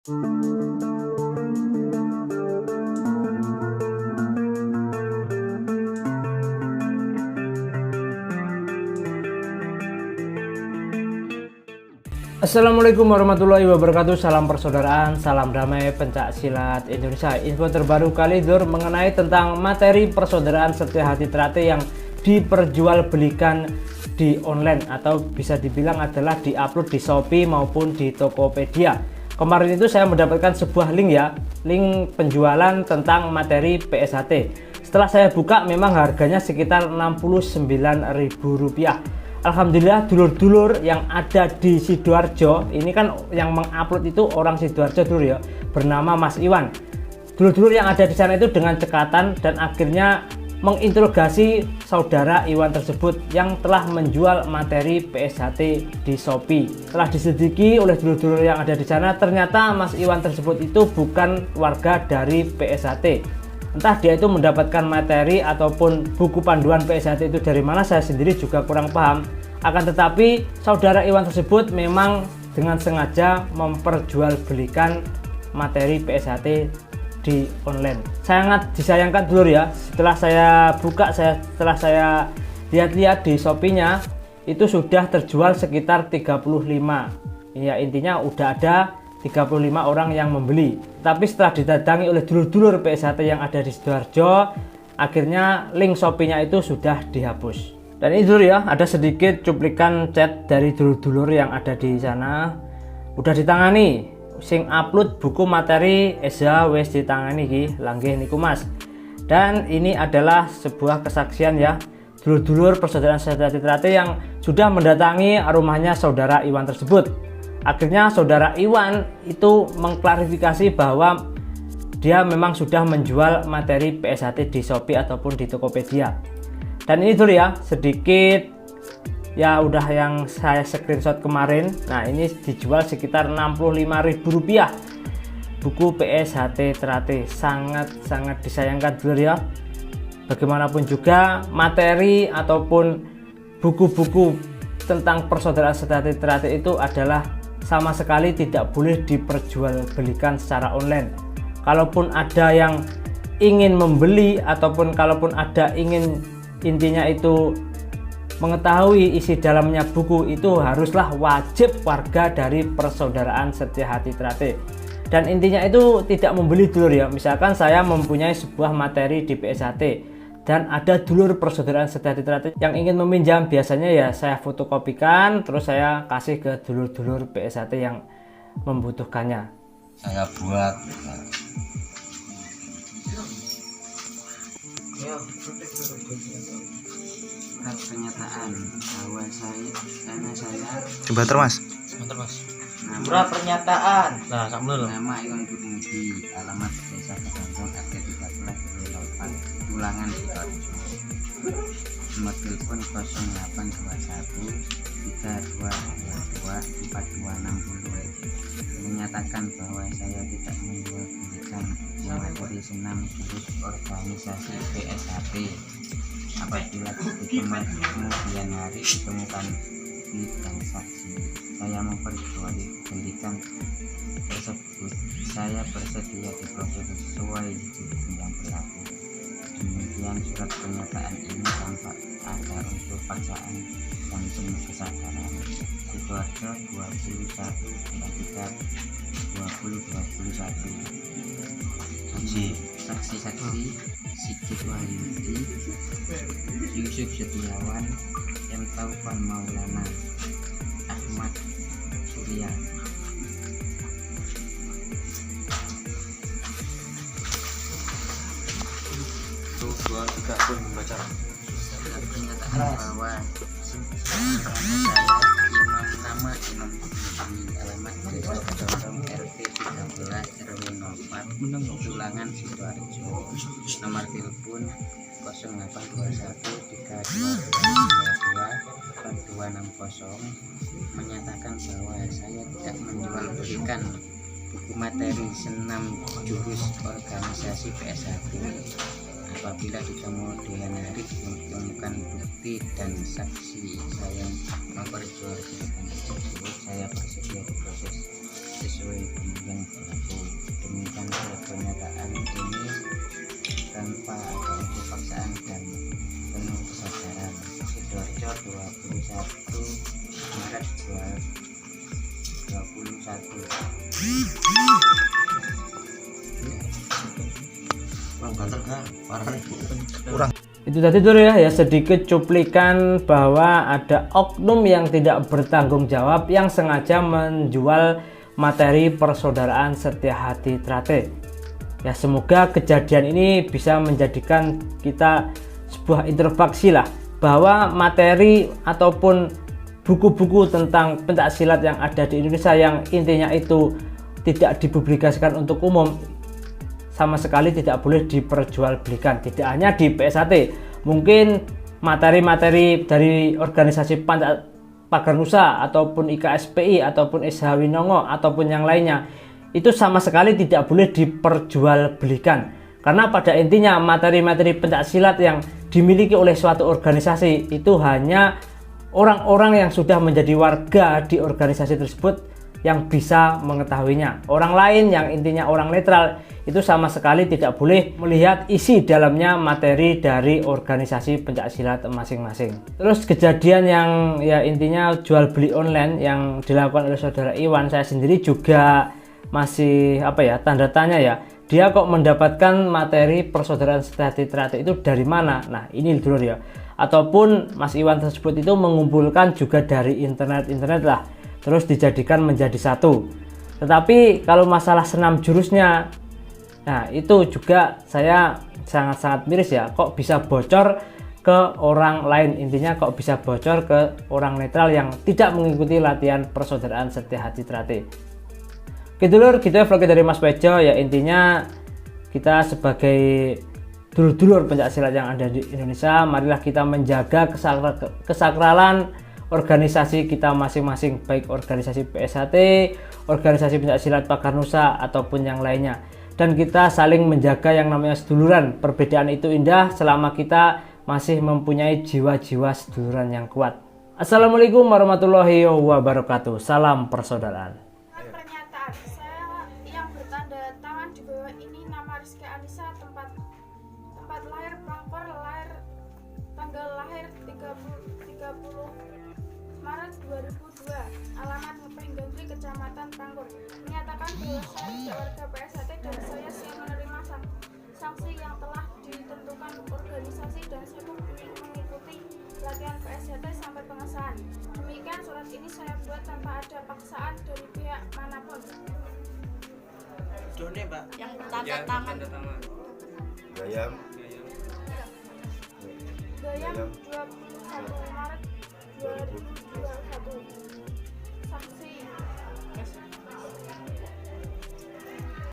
Assalamualaikum warahmatullahi wabarakatuh. Salam persaudaraan, salam damai pencak silat Indonesia. Info terbaru kali ini mengenai tentang materi persaudaraan setia hati terate yang diperjualbelikan di online atau bisa dibilang adalah diupload di Shopee maupun di Tokopedia. Kemarin itu saya mendapatkan sebuah link ya, link penjualan tentang materi PSHT. Setelah saya buka memang harganya sekitar Rp69.000. Alhamdulillah dulur-dulur yang ada di Sidoarjo, ini kan yang mengupload itu orang Sidoarjo dulu ya, bernama Mas Iwan. Dulur-dulur yang ada di sana itu dengan cekatan dan akhirnya menginterogasi saudara Iwan tersebut yang telah menjual materi PSHT di Shopee. Setelah diselidiki oleh dulur-dulur yang ada di sana, ternyata Mas Iwan tersebut itu bukan warga dari PSHT. Entah dia itu mendapatkan materi ataupun buku panduan PSHT itu dari mana, saya sendiri juga kurang paham. Akan tetapi saudara Iwan tersebut memang dengan sengaja memperjualbelikan materi PSHT di online. Sangat disayangkan dulur ya, setelah saya buka, setelah saya lihat-lihat di Shopee-nya itu sudah terjual sekitar 35. Ya intinya udah ada 35 orang yang membeli. Tapi setelah didatangi oleh dulur-dulur PSHT yang ada di Sidoarjo, akhirnya link Shopee-nya itu sudah dihapus. Dan ini dulu ya, ada sedikit cuplikan chat dari dulur-dulur yang ada di sana. Udah ditangani, sing upload buku materi Eza wes ditangani ki, langgih niku Mas. Dan ini adalah sebuah kesaksian ya, dulur-dulur persaudaraan setia hati terate yang sudah mendatangi rumahnya saudara Iwan tersebut. Akhirnya saudara Iwan itu mengklarifikasi bahwa dia memang sudah menjual materi PSHT di Shopee ataupun di Tokopedia. Dan ini dulu ya, sedikit ya udah yang saya screenshot kemarin. Nah ini dijual sekitar Rp65.000 buku PSHT terate. Sangat disayangkan dulu ya. Bagaimanapun juga materi ataupun buku-buku tentang persaudaraan setia hati terate itu adalah sama sekali tidak boleh diperjualbelikan secara online. Kalaupun ada yang ingin membeli ataupun kalaupun ada ingin intinya itu mengetahui isi dalamnya buku, itu haruslah wajib warga dari persaudaraan setia hati terate. Dan intinya itu tidak membeli dulur ya. Misalkan saya mempunyai sebuah materi di PSHT dan ada dulur persaudaraan setia hati terate yang ingin meminjam, biasanya ya saya fotokopikan terus saya kasih ke dulur-dulur PSHT yang membutuhkannya. Saya buat surat pernyataan bahwa saya Bentar mas. surat pernyataan Nah, kamu nama Iwan Kurniadi, alamat desa Kedondong, RT 13 Tulangan Sidoarjo, nomor telepon 0821 3222 4260. Menyatakan bahwa saya tidak menjualbelikan materi senam jurus organisasi PSHT. Apabila kemudian hari ditemukan bukti dan saksi, saya memperjualbelikan tersebut. Saya bersedia diproses sesuai hukum yang berlaku. Demikian surat pernyataan ini tanpa ada unsur paksaan dan penuh kesadaran. Sidoarjo 21/3/2021. Saksi Sigit Wahyudi, Yusuf Setiawan, M. Taufan Maulana, Ahmad Surya. Dua tiga pun membaca. Pernyataan bahwa saya Imam nama Imam Kurniadi, alamat desa Kedondong, RT 13 RW 04 Tulangan Sidoarjo, nomor telepon 0821 3222 4260. Menyatakan bahwa saya tidak menjualbelikan buku materi senam jurus organisasi PSHT. Apabila di kemudian hari ditemukan bukti dan saksi saya memperjualbelikan tersebut, saya bersedia diproses sesuai dengan berlaku. Demikian pula pernyataan ini tanpa ada unsur paksaan dan penuh kesadaran. Sidoarjo 21 Maret 2021. Itu tadi tuh ya sedikit cuplikan bahwa ada oknum yang tidak bertanggung jawab yang sengaja menjual materi persaudaraan Setia Hati Trate. Ya semoga kejadian ini bisa menjadikan kita sebuah introspeksi lah, bahwa materi ataupun buku-buku tentang pencaksilat yang ada di Indonesia yang intinya itu tidak dipublikasikan untuk umum sama sekali tidak boleh diperjualbelikan. Tidak hanya di PSHT, mungkin materi-materi dari organisasi Pagarnusa ataupun IKSPI ataupun SH Winongo ataupun yang lainnya itu sama sekali tidak boleh diperjualbelikan, karena pada intinya materi-materi pencaksilat yang dimiliki oleh suatu organisasi itu hanya orang-orang yang sudah menjadi warga di organisasi tersebut yang bisa mengetahuinya. Orang lain yang intinya orang netral itu sama sekali tidak boleh melihat isi dalamnya materi dari organisasi pencaksilat masing-masing. Terus kejadian yang ya intinya jual beli online yang dilakukan oleh saudara Iwan, saya sendiri juga masih tanda tanya ya. Dia kok mendapatkan materi persaudaraan Setia Hati Trate itu dari mana? Nah ini dulu ya. Ataupun Mas Iwan tersebut itu mengumpulkan juga dari internet lah, terus dijadikan menjadi satu. Tetapi kalau masalah senam jurusnya, nah itu juga saya sangat-sangat miris ya, kok bisa bocor ke orang lain. Intinya kok bisa bocor ke orang netral yang tidak mengikuti latihan persaudaraan Setia Hati Trate. Gitu lur, gitu ya vlognya dari Mas Pejo ya. Intinya kita sebagai dulur-dulur pencaksilat yang ada di Indonesia, marilah kita menjaga kesakralan organisasi kita masing-masing, baik organisasi PSHT, organisasi pencaksilat Pagarnusa ataupun yang lainnya. Dan kita saling menjaga yang namanya seduluran. Perbedaan itu indah selama kita masih mempunyai jiwa-jiwa seduluran yang kuat. Assalamualaikum warahmatullahi wabarakatuh. Salam persaudaraan. Pernyataan saya yang bertanda tangan di bawah ini nama Rizky Anissa, tempat lahir Pangkor, tanggal lahir 30 Maret 2002, alamat Ngepring Gandri, Kecamatan Pangkor. Menyatakan bahwa saya tidak warga PSHT dan saya siap menerima sanksi yang telah ditentukan organisasi dan saya mengikuti latihan PSHT sampai pengesahan. Demikian surat ini saya buat tanpa ada paksaan dari pihak manapun. Yang bertanda tangan. Gayam 20